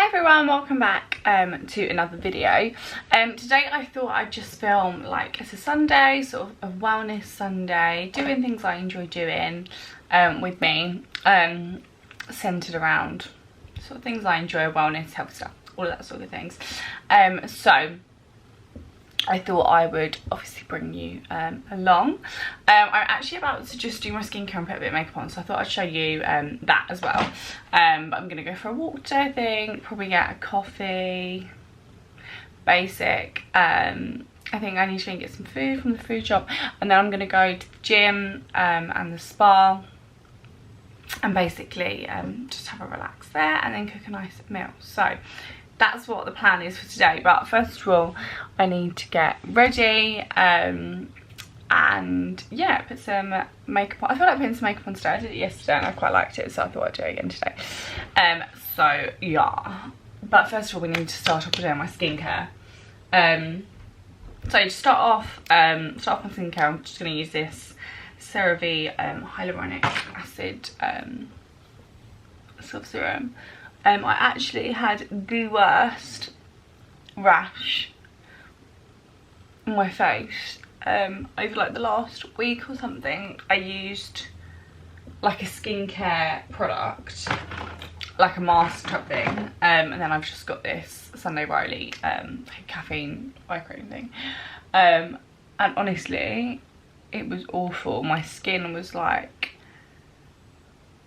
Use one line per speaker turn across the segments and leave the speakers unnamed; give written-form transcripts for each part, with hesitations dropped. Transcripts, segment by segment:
Hi everyone, welcome back to another video. Today I thought I'd just film like it's a Sunday, sort of a wellness Sunday, doing things I enjoy doing with me, centered around sort of things I enjoy, wellness, health stuff, all of that sort of things. So I thought I would obviously bring you along. I'm actually about to just do my skincare and put a bit of makeup on, so I thought I'd show you that as well. But I'm going to go for a walk today, I think. Probably get a coffee, basic. I think I need to get some food from the food shop. And then I'm going to go to the gym and the spa. And basically just have a relax there and then cook a nice meal. So that's what the plan is for today. But first of all, I need to get ready and yeah, put some makeup on. I feel like putting some makeup on today. I did it yesterday and I quite liked it, so I thought I'd do it again today. So yeah, but first of all we need to start off with doing my skincare. So to start off my skincare, I'm just going to use this CeraVe hyaluronic acid self serum. I actually had the worst rash on my face over like the last week or something. I used like a skincare product, like a mask type thing, and then I've just got this Sunday Riley caffeine eye cream thing, and honestly it was awful. My skin was like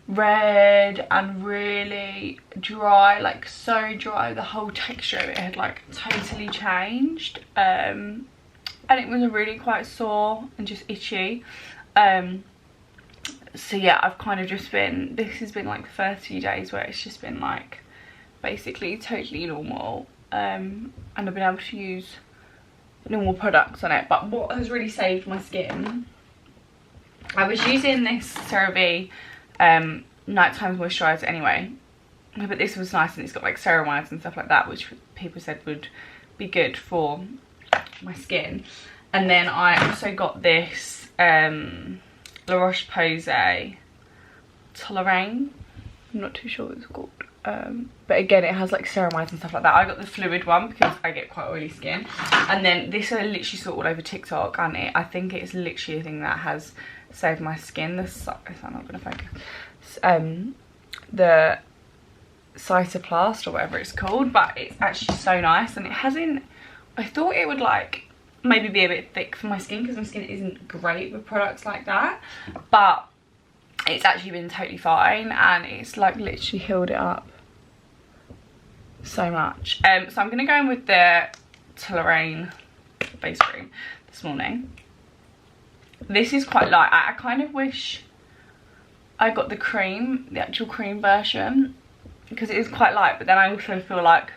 red and really dry, like so dry. The whole texture of it had like totally changed, and it was really quite sore and just itchy. So yeah, I've kind of just been, this has been like the first few days where it's just been like basically totally normal, and I've been able to use normal products on it. But what has really saved my skin, I was using this CeraVe nighttime moisturizer anyway, but this was nice and it's got like ceramides and stuff like that, which people said would be good for my skin. And then I also got this La Roche-Posay Toleraine, I'm not too sure what it's called, but again it has like ceramides and stuff like that. I got the fluid one because I get quite oily skin, and then this I literally saw all over TikTok, and I think it's literally a thing that has saved my skin. This I'm not going to focus. The Cytoplast or whatever it's called, but it's actually so nice, and it hasn't, I thought it would like maybe be a bit thick for my skin because my skin isn't great with products like that, but it's actually been totally fine, and it's like literally healed it up so much. So I'm going to go in with the Toleraine face cream this morning. This is quite light. I kind of wish I got the cream, the actual cream version, because it is quite light, but then I also feel like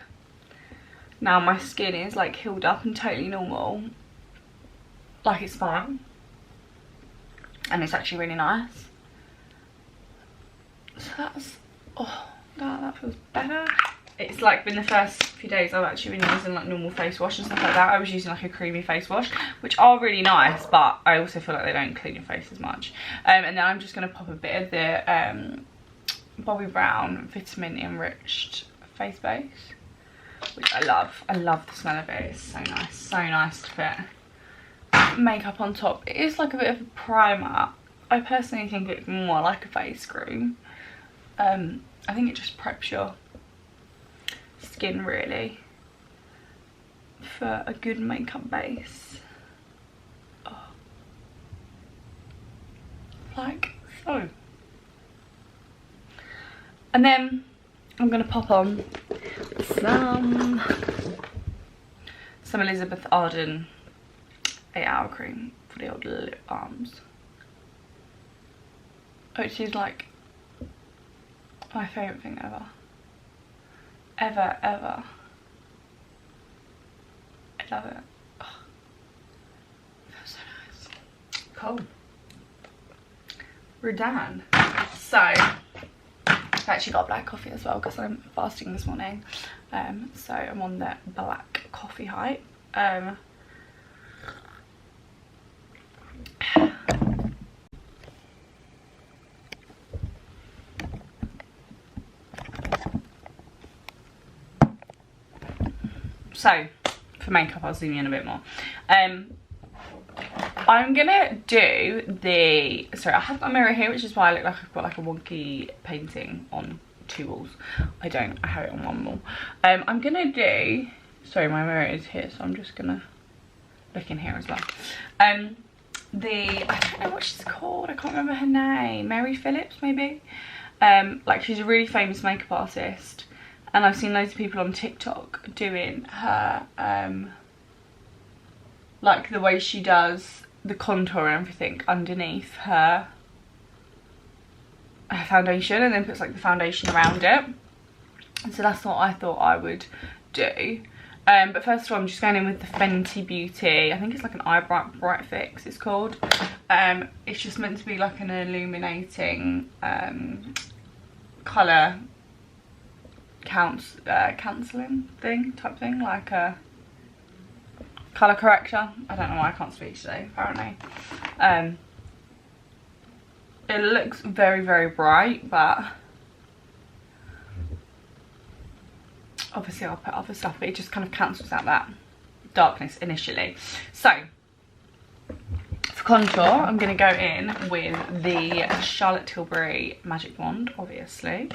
now my skin is like healed up and totally normal, like it's fine, and it's actually really nice. So that's, oh, that feels better. It's like been the first few days I've actually been using like normal face wash and stuff like that. I was using like a creamy face wash, which are really nice, but I also feel like they don't clean your face as much. And then I'm just going to pop a bit of the Bobbi Brown vitamin enriched face base, which I love. I love the smell of it. It's so nice to put makeup on top. It is like a bit of a primer. I personally think it's more like a face cream. I think it just preps your skin really for a good makeup base. Oh. Like so. And then I'm gonna pop on some Elizabeth Arden 8-hour cream for the old lip balms, which is like my favourite thing ever. Ever. I love it. Oh, it feels so nice. Cool. We're done. So I've actually got black coffee as well because I'm fasting this morning. So I'm on the black coffee hype. So for makeup, I'll zoom in a bit more. I'm gonna do the, sorry, I have got a mirror here, which is why I look like I've got like a wonky painting on 2 walls. I don't, I have it on 1 wall. I'm gonna do, sorry, my mirror is here, so I'm just gonna look in here as well. I don't know what she's called, I can't remember her name. Mary Phillips, maybe? Like, she's a really famous makeup artist, and I've seen loads of people on TikTok doing her, like the way she does the contour and everything underneath her foundation, and then puts like the foundation around it. And so that's what I thought I would do. But first of all, I'm just going in with the Fenty Beauty, I think it's like an eye bright fix it's called. It's just meant to be like an illuminating colour cancelling type thing, like a colour corrector. I don't know why I can't speak today, apparently. It looks very, very bright, but obviously I'll put other stuff, but it just kind of cancels out that darkness initially. So for contour, I'm going to go in with the Charlotte Tilbury Magic Wand, obviously,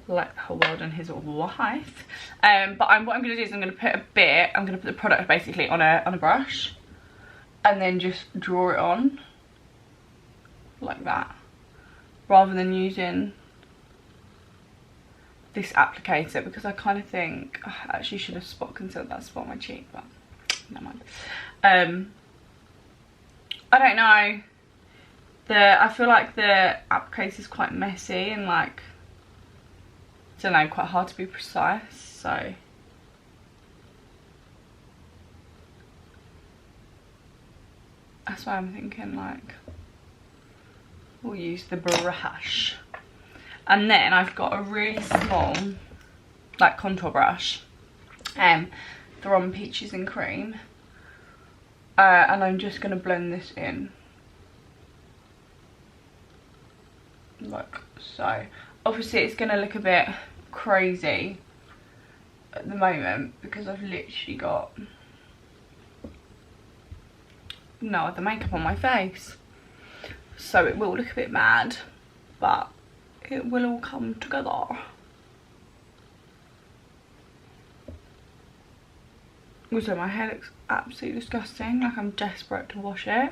like her world and his wife. But what I'm going to do is I'm going to put the product basically on a brush, and then just draw it on like that, rather than using this applicator, because I kind of think I actually should have spot concealed that spot on my cheek, but never mind. I don't know, I feel like the applicator is quite messy and like, I don't know, quite hard to be precise, so that's why I'm thinking like we'll use the brush. And then I've got a really small like contour brush, they're on Peaches and Cream, and I'm just going to blend this in like so. Obviously it's going to look a bit crazy at the moment because I've literally got no other makeup on my face, so it will look a bit mad, but it will all come together. Also, my hair looks absolutely disgusting, like I'm desperate to wash it.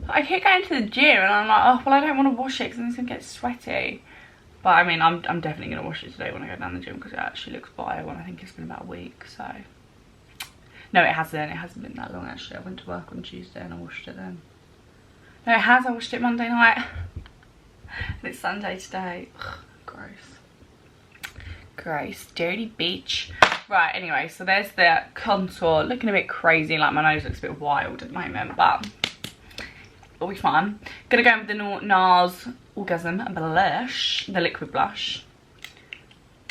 I keep going to the gym and I'm like, oh well, I don't want to wash it because it's gonna get sweaty. But I mean, I'm definitely gonna wash it today when I go down the gym, because it actually looks vile, and I think it's been about a week, so. No, it hasn't been that long actually. I went to work on Tuesday and I washed it then. No, it has, I washed it Monday night. And it's Sunday today. Ugh, gross. Gross. Dirty bitch. Right, anyway, so there's the contour. Looking a bit crazy, like my nose looks a bit wild at the moment, but it'll be fun. Gonna go in with the NARS Orgasm Blush, the liquid blush.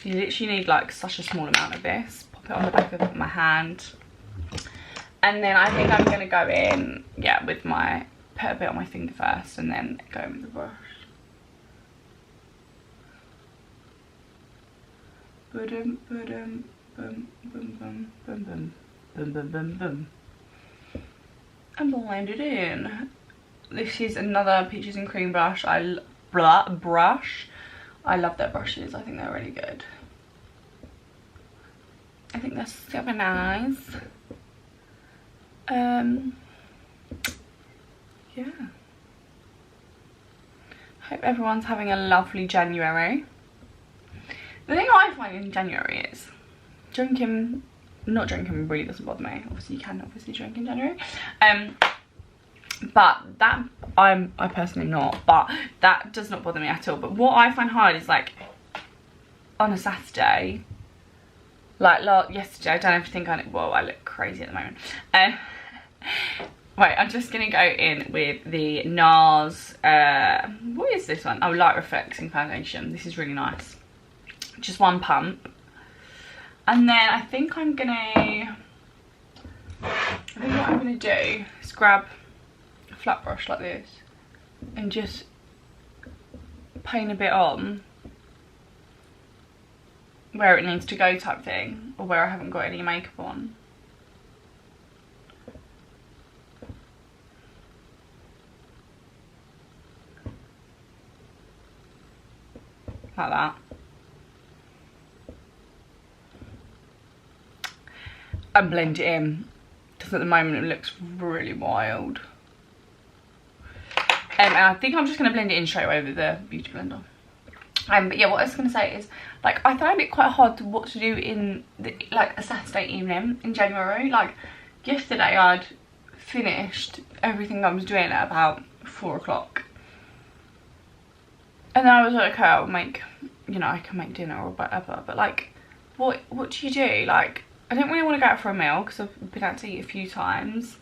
You literally need like such a small amount of this. Pop it on the back of my hand. And then I think I'm gonna go in, yeah, with my, put a bit on my finger first and then go in with the brush. Boom, boom, boom, boom, boom, boom, boom, boom, boom, boom, boom, and blend it in. This is another Peaches and Cream brush. I love their brushes. I think they're really good. I think they're super nice. Yeah. Hope everyone's having a lovely January. The thing I find in January is not drinking really doesn't bother me. Obviously you can obviously drink in January. But that, I personally not, but that does not bother me at all. But what I find hard is like on a Saturday, like yesterday, I don't ever think well, I look crazy at the moment. Right, I'm just gonna go in with the NARS, what is this one? Oh, Light Reflecting Foundation. This is really nice. Just one pump. And then I think what I'm gonna do is grab a flat brush like this and just paint a bit on where it needs to go type thing, or where I haven't got any makeup on. Like that. And blend it in, because at the moment it looks really wild. And I think I'm just going to blend it in straight away with the beauty blender. But yeah, what I was going to say is, like, I found it quite hard to what to do in like a Saturday evening in January. Like yesterday I'd finished everything I was doing at about 4 o'clock. And then I was like, okay, I'll make, you know, I can make dinner or whatever. But like, what do you do? Like, I didn't really want to go out for a meal because I've been out to eat a few times.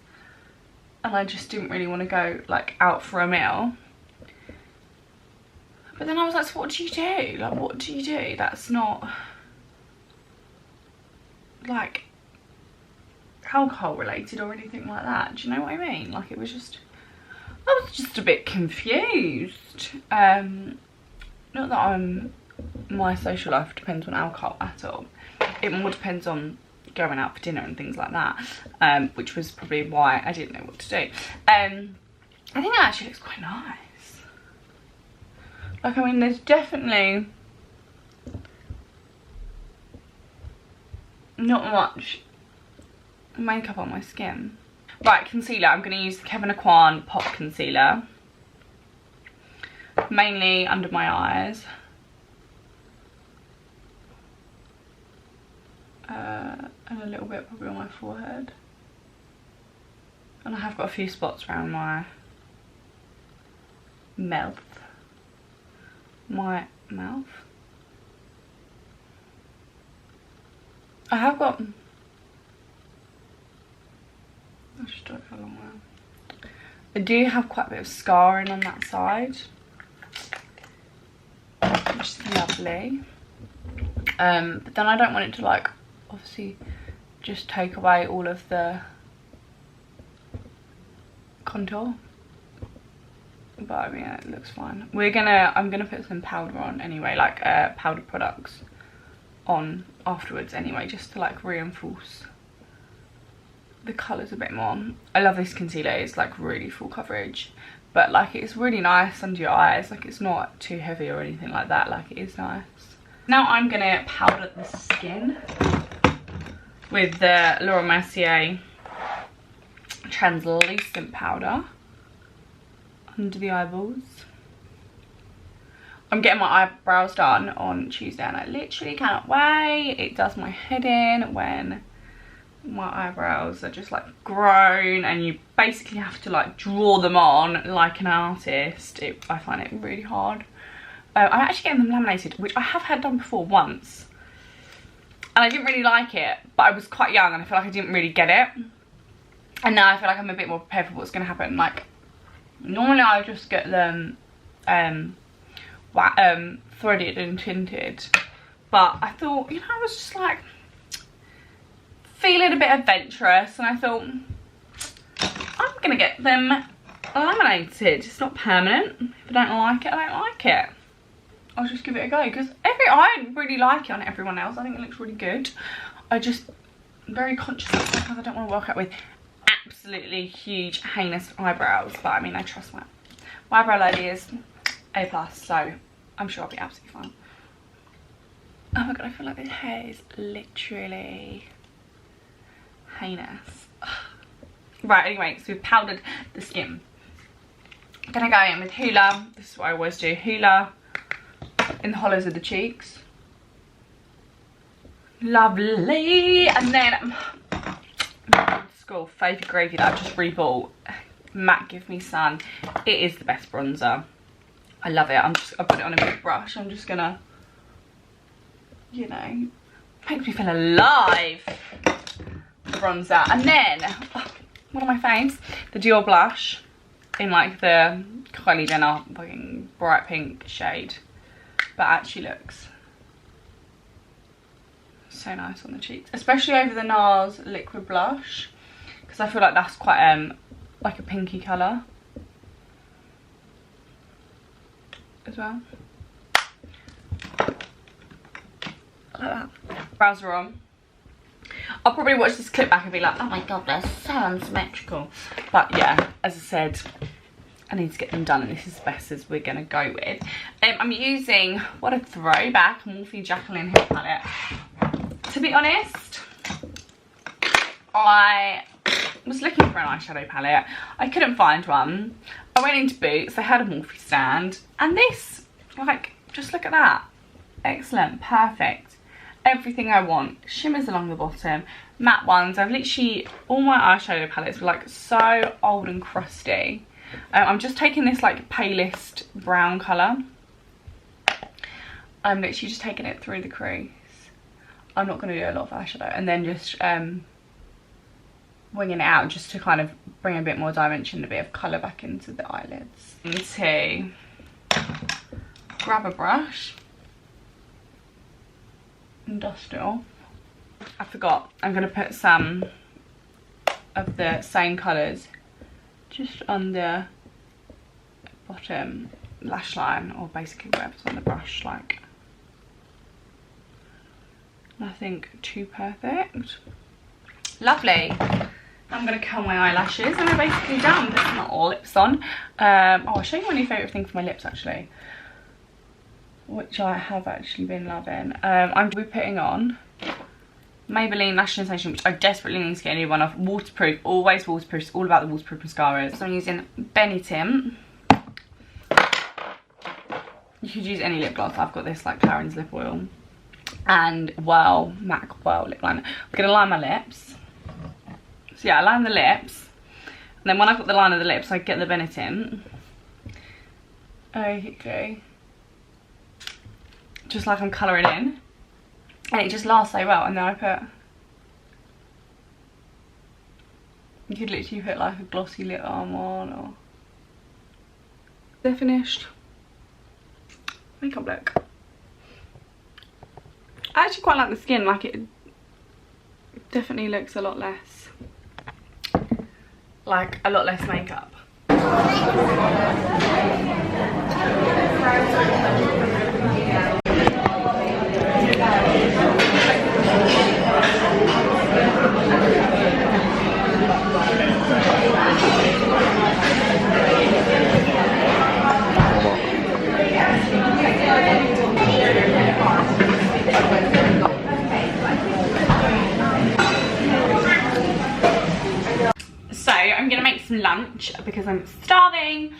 And I just didn't really want to go like out for a meal. But then I was like, so what do you do? Like, what do you do? That's not like alcohol related or anything like that. Do you know what I mean? Like, it was just, I was just a bit confused. Not that my social life depends on alcohol at all. It more depends on going out for dinner and things like that, which was probably why I didn't know what to do. I think that actually looks quite nice. Like, I mean, there's definitely not much makeup on my skin. Right, concealer. I'm going to use the Kevyn Aucoin Pop Concealer, mainly under my eyes. And a little bit probably on my forehead. And I have got a few spots around my mouth. I have got, I'll just do it for a long while. I do have quite a bit of scarring on that side, which is lovely. But then I don't want it to, like, obviously just take away all of the contour. But I mean, it looks fine. I'm gonna put some powder on anyway, like powder products on afterwards anyway, just to like reinforce the colours a bit more. I love this concealer. It's like really full coverage, but like it's really nice under your eyes. Like, it's not too heavy or anything like that. Like, it is nice. Now I'm gonna powder the skin with the Laura Mercier translucent powder under the eyeballs. I'm getting my eyebrows done on Tuesday and I literally cannot wait. It does my head in when my eyebrows are just like grown and you basically have to like draw them on like an artist. I find it really hard. I'm actually getting them laminated, which I have had done before once. And I didn't really like it, but I was quite young and I feel like I didn't really get it. And now I feel like I'm a bit more prepared for what's going to happen. Like, normally I just get them threaded and tinted. But I thought, you know, I was just like feeling a bit adventurous. And I thought, I'm going to get them laminated. It's not permanent. If I don't like it, I don't like it. I'll just give it a go. Because I really like it on everyone else. I think it looks really good. I just very conscious of it because I don't want to walk out with absolutely huge heinous eyebrows, but I mean, I trust my eyebrow lady is A+, so I'm sure I'll be absolutely fine. Oh my god, I feel like this hair is literally heinous. Ugh. Right, anyway, so we've powdered the skin. I'm gonna go in with Hoola. This is what I always do. Hoola in the hollows of the cheeks. Lovely. And then school favourite gravy that I've just rebought, Matte Give Me Sun. It is the best bronzer. I love it. I've got it on a big brush. I'm just gonna, you know, makes me feel alive. Bronzer. And then one of my faves, the Dior blush in like the Kylie Jenner fucking bright pink shade, but actually looks so nice on the cheeks, especially over the NARS liquid blush, because I feel like that's quite like a pinky colour as well. like that. Brows are on. I'll probably watch this clip back and be like, oh my god, they're so unsymmetrical. But yeah, as I said, I need to get them done, and this is the best as we're gonna go with. I'm using, what a throwback, Morphe Jacqueline hair palette. To be honest, I was looking for an eyeshadow palette. I couldn't find one. I went into Boots, they had a Morphe stand, and this, like, just look at that. Excellent, perfect. Everything I want. Shimmers along the bottom, matte ones. I've literally, all my eyeshadow palettes were like so old and crusty. I'm just taking this like palest brown colour. I'm literally just taking it through the crease. I'm not going to do a lot of eyeshadow, and then just winging it out just to kind of bring a bit more dimension, a bit of colour back into the eyelids. And to grab a brush and dust it off. I forgot, I'm going to put some of the same colours just on the bottom lash line, or basically whatever's on the brush, like nothing too perfect. Lovely. I'm going to curl my eyelashes and we're basically done. Put some lips on. Oh, I'll show you my new favourite thing for my lips actually, which I have actually been loving. I'm putting on Maybelline Lash Sensation, which I desperately need to get a new one of. Waterproof, always waterproof. It's all about the waterproof mascaras. So I'm using Benny Tint. You could use any lip gloss. I've got this like Clarins lip oil and MAC Well lip liner. I'm gonna line my lips. So yeah, I line the lips, and then when I've got the line of the lips, I get the Benny Tint. Okay. Just like I'm colouring in, and it just lasts so well. And then I put, you could literally put like a glossy lip balm on, or they're finished. Makeup look. I actually quite like the skin, like it definitely looks a lot less, like a lot less makeup. So I'm gonna make some lunch because I'm starving.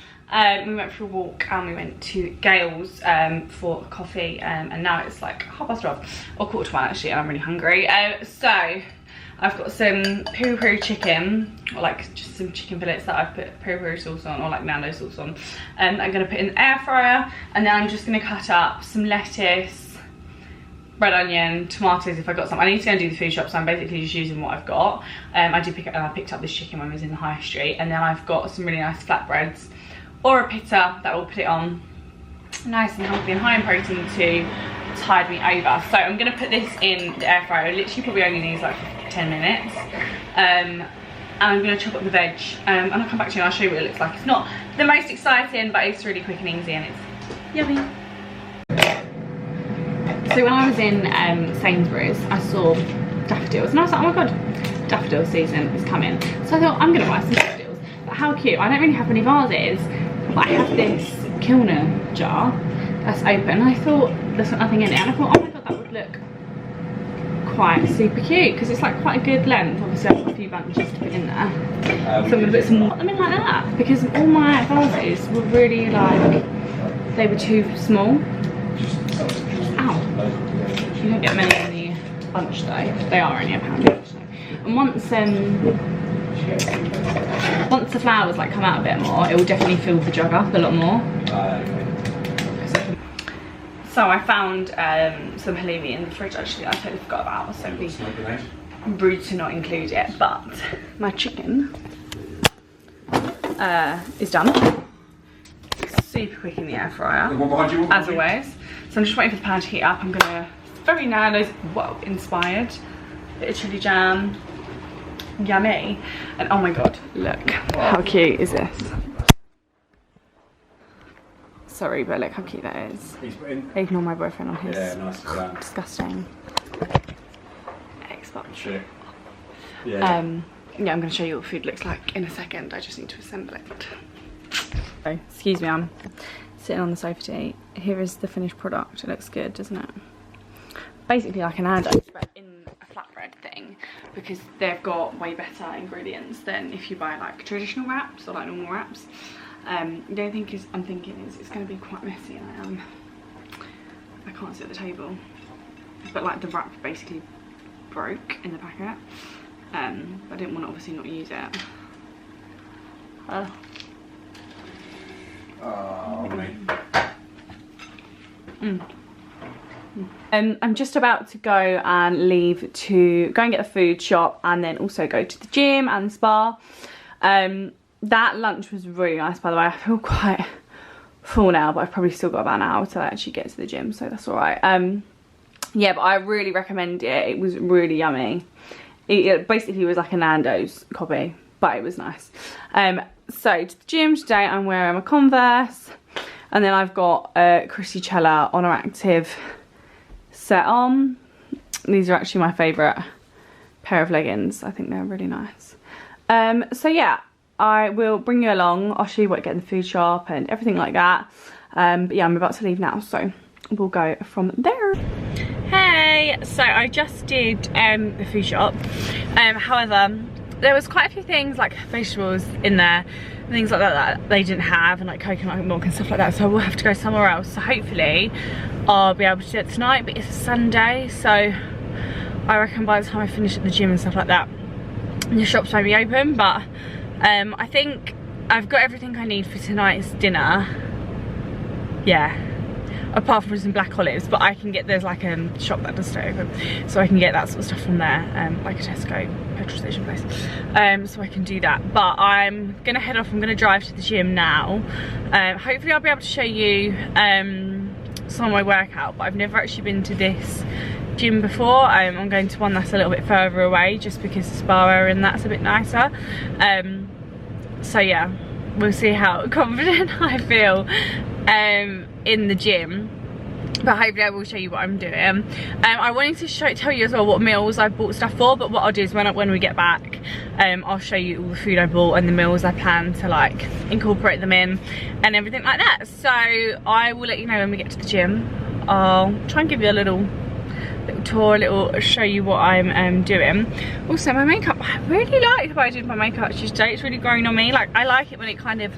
We went for a walk and we went to Gale's for coffee, and now it's like 12:30 or 1:45 actually, and I'm really hungry. So I've got some peri peri chicken, or like just some chicken fillets that I've put peri peri sauce on, or like Nando sauce on. I'm gonna put in the air fryer, and then I'm just gonna cut up some lettuce, red onion, tomatoes if I got some. I need to go and do the food shop, so I'm basically just using what I've got. I picked up this chicken when I was in the high street, and then I've got some really nice flatbreads or a pita that will put it on nice and healthy and high in protein to tide me over. So I'm going to put this in the air fryer. It literally probably only needs like 10 minutes. And I'm going to chop up the veg, and I'll come back to you and I'll show you what it looks like. It's not the most exciting, but it's really quick and easy, and it's yummy. So when I was in Sainsbury's, I saw daffodils, and I was like, oh my god, daffodil season is coming. So I thought, I'm gonna buy some daffodils. But how cute. I don't really have any vases, but I have this Kilner jar that's open, and I thought there's nothing in it, and I thought, oh my god, that would look quite super cute, because it's like quite a good length. Obviously I've got a few bunches to put in there, so I'm gonna put some more. I mean, like that, because all my vases were really like, they were too small. Ow. You don't get many in the bunch though. They are only £1 each. So. And once the flowers like come out a bit more, it will definitely fill the jug up a lot more. So I found some halloumi in the fridge actually. I totally forgot about, so it'd be rude to not include it. But my chicken is done. Super quick in the air fryer, as always. So I'm just waiting for the pan to heat up. I'm gonna, very Nando's, whoa, inspired. Bit of chili jam, yummy. And oh my god, look, how cute is this? Sorry, but look how cute that is. Ignore my boyfriend on his,
yeah, nice
disgusting. such.
Sure. Yeah.
Yeah, I'm going to show you what food looks like in a second. I just need to assemble it. So, excuse me, I'm sitting on the sofa to eat. Here is the finished product. It looks good, doesn't it? Basically like an Nando's, but in a flatbread thing, because they've got way better ingredients than if you buy like traditional wraps or like normal wraps. The only thing I'm thinking is it's going to be quite messy, and I can't sit at the table. But like the wrap basically broke in the packet. I didn't want to obviously not use it. I'm just about to go and leave to go and get the food shop, and then also go to the gym and the spa. That lunch was really nice, by the way. I feel quite full now, but I've probably still got about an hour to actually get to the gym, so that's all right. Yeah, but I really recommend it. It was really yummy. It basically was like a Nando's copy, but it was nice. So to the gym today, I'm wearing my Converse, and then I've got a Chrissy Cella Honor Active set on. These are actually my favourite pair of leggings. I think they're really nice. So yeah, I will bring you along. I'll show you what I get in the food shop and everything like that. But yeah, I'm about to leave now, so we'll go from there. Hey, so I just did the food shop. However, there was quite a few things like vegetables in there, things like that they didn't have, and like coconut milk and stuff like that, so we'll have to go somewhere else. So hopefully I'll be able to do it tonight, but it's a Sunday, so I reckon by the time I finish at the gym and stuff like that, the shops won't be open. But I think I've got everything I need for tonight's dinner. Yeah, apart from some black olives, but I can get, there's like a shop that does stay open, so I can get that sort of stuff from there, like a Tesco petrol station place, so I can do that. But I'm gonna head off. I'm gonna drive to the gym now. Hopefully I'll be able to show you some of my workout, but I've never actually been to this gym before. I'm going to one that's a little bit further away, just because the spa area and that's a bit nicer. So yeah, we'll see how confident I feel in the gym, but hopefully I will show you what I'm doing. I wanted to tell you as well what meals I bought stuff for, but what I'll do is when we get back, I'll show you all the food I bought and the meals I plan to like incorporate them in and everything like that. So I will let you know when we get to the gym. I'll try and give you a little tour, show you what I'm doing. Also my makeup, I really like how I did my makeup today. It's really growing on me. Like, I like it when it kind of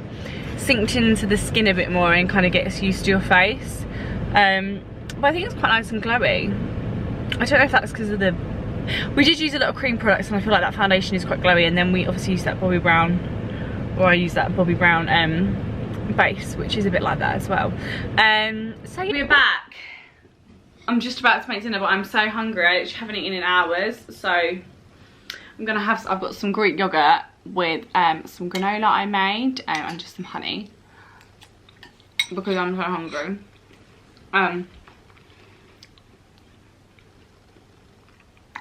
sinks into the skin a bit more and kind of gets used to your face. But I think it's quite nice and glowy. I don't know if that's because of we did use a lot of cream products, and I feel like that foundation is quite glowy, and then we obviously use that Bobbi Brown, or I use that Bobbi Brown base, which is a bit like that as well. So we're back. I'm just about to make dinner, but I'm so hungry. I literally haven't eaten in hours, so I'm gonna have, I've got some Greek yogurt with some granola I made, and just some honey, because I'm so hungry. I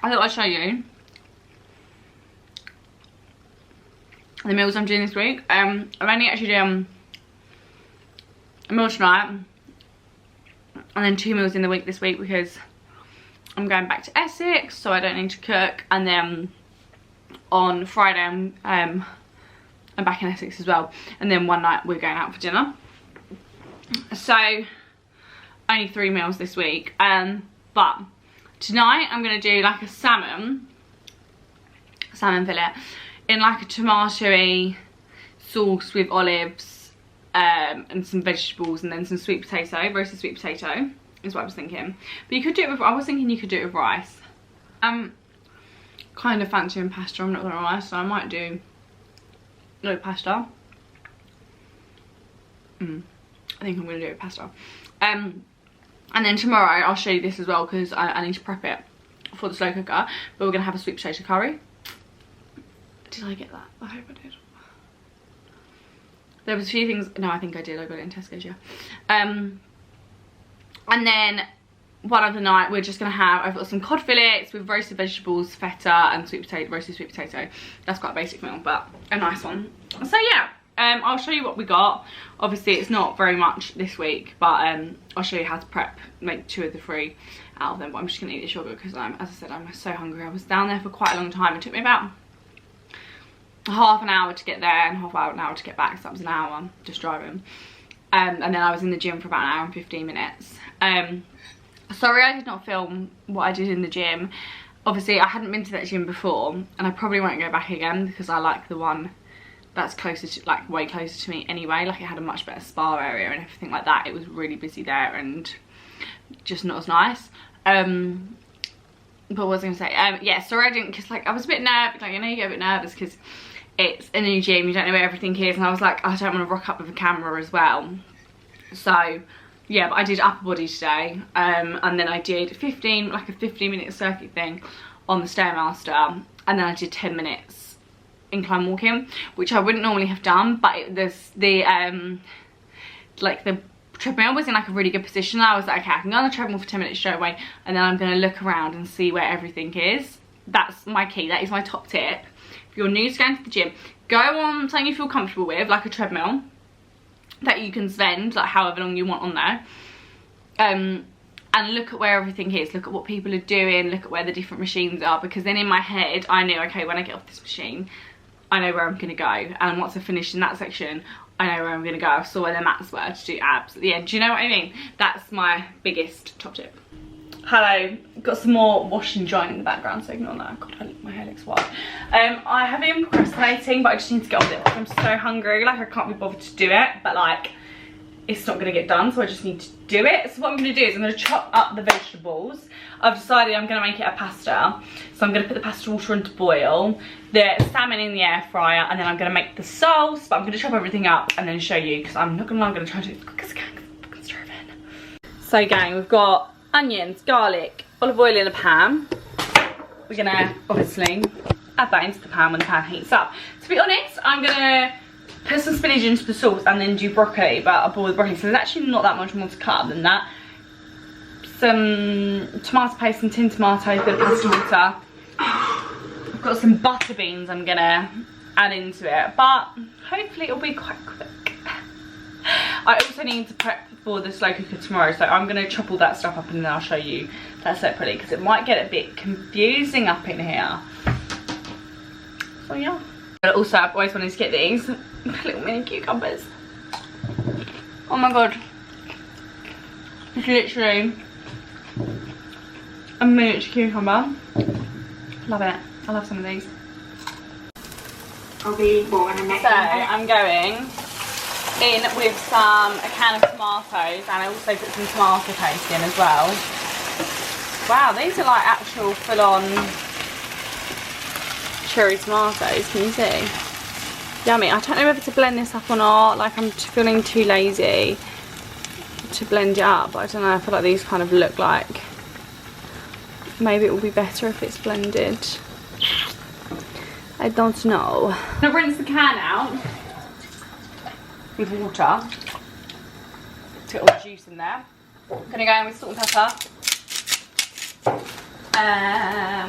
thought I'd show you the meals I'm doing this week. I'm only actually doing a meal tonight, and then 2 meals in the week this week, because I'm going back to Essex, so I don't need to cook. And then on Friday I'm back in Essex as well, and then one night we're going out for dinner. So only 3 meals this week. But tonight I'm gonna do like a salmon fillet in like a tomatoey sauce with olives, and some vegetables, and then some sweet potato, roasted sweet potato is what I was thinking. But you could do it with, I was thinking you could do it with rice. Kind of fancying pasta, I'm not gonna lie, so I might do no pasta. I think I'm gonna do it with pasta. And then tomorrow I'll show you this as well, because I need to prep it for the slow cooker. But we're gonna have a sweet potato curry. Did I get that? I hope I did. There was a few things, no, I think I did, I got it in Tesco's, yeah. And then one other night we're just gonna have, I've got some cod fillets with roasted vegetables, feta, and sweet potato, roasted sweet potato. That's quite a basic meal, but a nice one. So yeah, I'll show you what we got. Obviously it's not very much this week, but I'll show you how to prep, make 2 of the 3, out of them, but I'm just gonna eat this yogurt because as I said, I'm so hungry. I was down there for quite a long time. It took me about half an hour to get there and half an hour to get back, so that was an hour just driving. And then I was in the gym for about an hour and 15 minutes. Sorry I did not film what I did in the gym. Obviously I hadn't been to that gym before, and I probably won't go back again because I like the one that's closer to, like, way closer to me anyway. Like, it had a much better spa area and everything like that. It was really busy there and just not as nice. But what was I gonna say? Yeah, sorry I didn't, because like I was a bit nervous, like, you know, you get a bit nervous because it's a new gym, you don't know where everything is, and I was like, I don't want to rock up with a camera as well. So yeah, but I did upper body today, and then I did 15-minute circuit thing on the Stairmaster, and then I did 10 minutes incline walking, which I wouldn't normally have done, but the treadmill was in like a really good position. I was like, okay, I can go on the treadmill for 10 minutes straight away, and then I'm going to look around and see where everything is. That's my key. That is my top tip. If you're new to going to the gym, go on something you feel comfortable with, like a treadmill, that you can spend like however long you want on there. And look at where everything is, look at what people are doing, look at where the different machines are, because then in my head I knew, okay, when I get off this machine I know where I'm going to go, and once I finish in that section I know where I'm going to go. I saw where the mats were to do abs at the end. Do you know what I mean? That's my biggest top tip. Hello, got some more washing drying in the background, so ignore that. God, my hair looks wild. I have been procrastinating, but I just need to get on with it because I'm so hungry. Like, I can't be bothered to do it, but like, it's not going to get done, so I just need to do it. So what I'm going to do is I'm going to chop up the vegetables. I've decided I'm going to make it a pasta, so I'm going to put the pasta water on to boil, the salmon in the air fryer, and then I'm going to make the sauce. But I'm going to chop everything up and then show you, because I'm not going to lie, I'm going to try to do it as quick as I can because I'm fucking starving. So gang, we've got onions, garlic, olive oil in a pan. We're going to obviously add that into the pan when the pan heats up. To be honest, I'm going to put some spinach into the sauce and then do broccoli, but I'll boil the broccoli, so there's actually not that much more to cut than that. Some tomato paste, some tin tomatoes, a bit of pasta water. I've got some butter beans I'm gonna add into it, but hopefully it'll be quite quick. I also need to prep for the slow cooker tomorrow, so I'm gonna chop all that stuff up and then I'll show you that separately, because it might get a bit confusing up in here. So yeah. But also, I've always wanted to get these little mini cucumbers. Oh my god. It's literally a miniature cucumber. Love it. I love some of these.
I'll be born in next.
So, I'm going in with a can of tomatoes, and I also put some tomato paste in as well. Wow, these are like actual full-on cherry tomatoes, can you see? Yummy. I don't know whether to blend this up or not, like I'm feeling too lazy to blend it up, but I don't know, I feel like these kind of look like maybe it will be better if it's blended. I don't know. I'm gonna rinse the can out with water to get all the juice in there. I'm gonna go in with salt and pepper.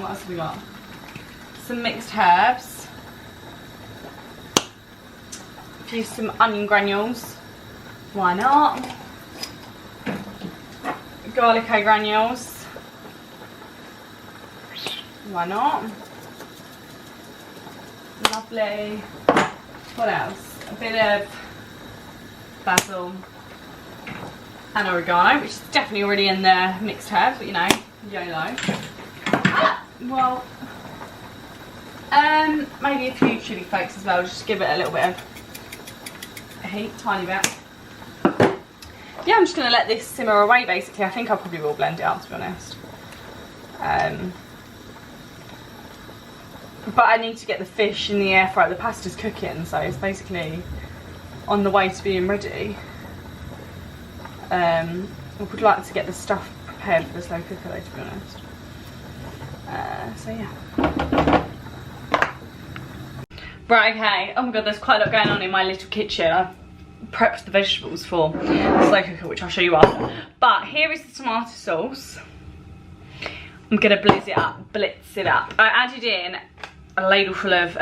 What else have we got? Some mixed herbs, use some onion granules, why not, garlic granules, why not, lovely, what else, a bit of basil and oregano, which is definitely already in the mixed herbs, but you know, YOLO. Well, maybe a few chilli flakes as well, just to give it a little bit of heat, tiny bit. Yeah, I'm just going to let this simmer away basically. I think I probably will blend it up, to be honest. But I need to get the fish in the air fryer. The pasta's cooking, so it's basically on the way to being ready. I would like to get the stuff prepared for the slow cooker though, to be honest. So yeah. Right, okay. Oh my god, there's quite a lot going on in my little kitchen. I've prepped the vegetables for the slow cooker, which I'll show you after. But here is the tomato sauce. I'm gonna blitz it up. I added in a ladle full of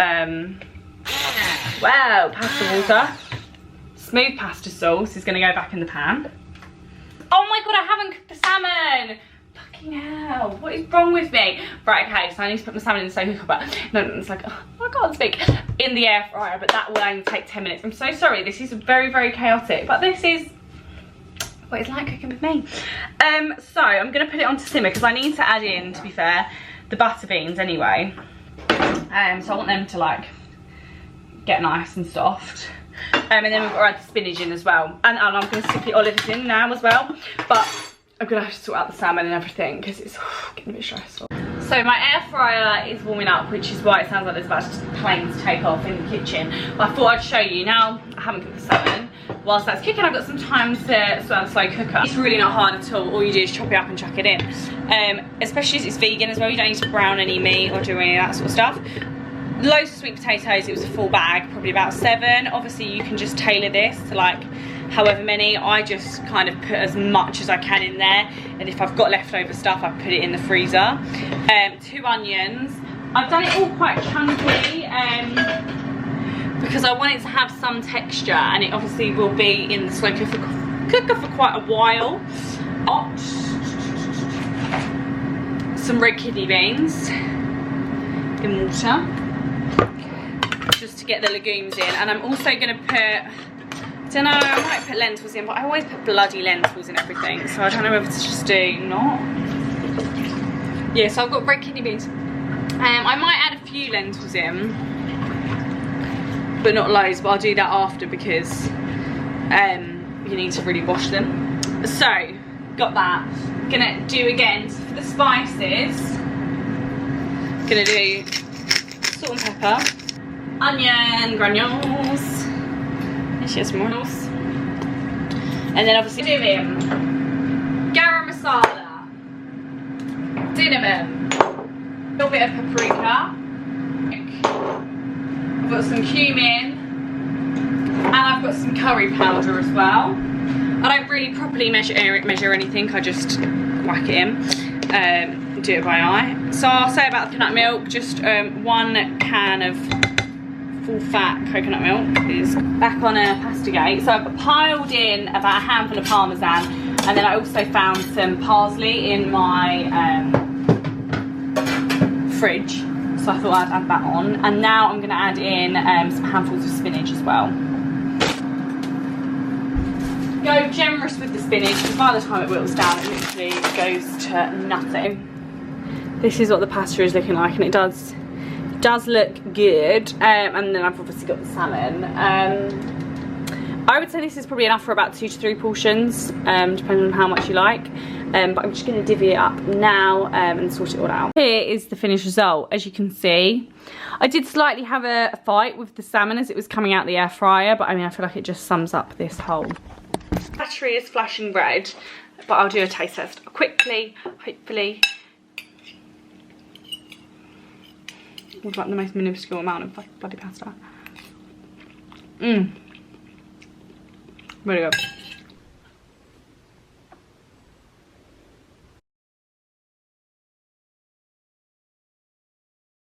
pasta water. Smooth pasta sauce is gonna go back in the pan. Oh my god, I haven't cooked the salmon. Fucking hell, what is wrong with me? Right, okay, so I need to put my salmon in the slow cooker, but no, it's like, oh, I can't speak. In the air fryer, but that will only take 10 minutes. I'm so sorry, this is very, very chaotic, but this is what it's like cooking with me. So I'm gonna put it on to simmer because I need to add in, to be fair, the butter beans anyway. So I want them to like get nice and soft. And then we've got to add the spinach in as well. And I'm going to stick the olives in now as well. But I'm going to have to sort out the salmon and everything because it's getting a bit stressful. So my air fryer is warming up, which is why it sounds like there's about planes to take off in the kitchen. But I thought I'd show you. Now I haven't cooked the salmon. Whilst that's cooking, I've got some time to sort out the slow cooker. It's really not hard at all. All you do is chop it up and chuck it in. Especially as it's vegan as well. You don't need to brown any meat or do any of that sort of stuff. Loads of sweet potatoes. It was a full bag, probably about 7. Obviously you can just tailor this to like however many. I just kind of put as much as I can in there, and if I've got leftover stuff I put it in the freezer. 2 onions. I've done it all quite chunky because I want it to have some texture, and it obviously will be in the slow cooker for quite a while. Some red kidney beans in water just to get the legumes in, and I'm also going to put, I don't know, I might put lentils in, but I always put bloody lentils in everything, so I don't know whether to just do not. Yeah, so I've got red kidney beans. I might add a few lentils in, but not loads, but I'll do that after because you need to really wash them. So, got that. Gonna do again, so for the spices, gonna do salt and pepper, onion granules, and share some more. And then obviously doing garam masala, cinnamon, a little bit of paprika, I've got some cumin, and I've got some curry powder as well. I don't really properly measure anything, I just whack it in, do it by eye. So I'll say about the coconut milk, just 1 can of full fat coconut milk is back on a pasta gate. So I've piled in about a handful of parmesan, and then I also found some parsley in my fridge, so I thought I'd add that on. And now I'm going to add in some handfuls of spinach as well. Go generous with the spinach, because by the time it whittles down it literally goes to nothing. This is what the pasta is looking like, and it does look good. And then I've obviously got the salmon. I would say this is probably enough for about 2 to 3 portions, depending on how much you like. But I'm just going to divvy it up now and sort it all out. Here is the finished result. As you can see, I did slightly have a fight with the salmon as it was coming out the air fryer, but I mean I feel like it just sums up this whole. Battery is flashing red, but I'll do a taste test quickly, hopefully. With like the most minuscule amount of bloody pasta. Really good.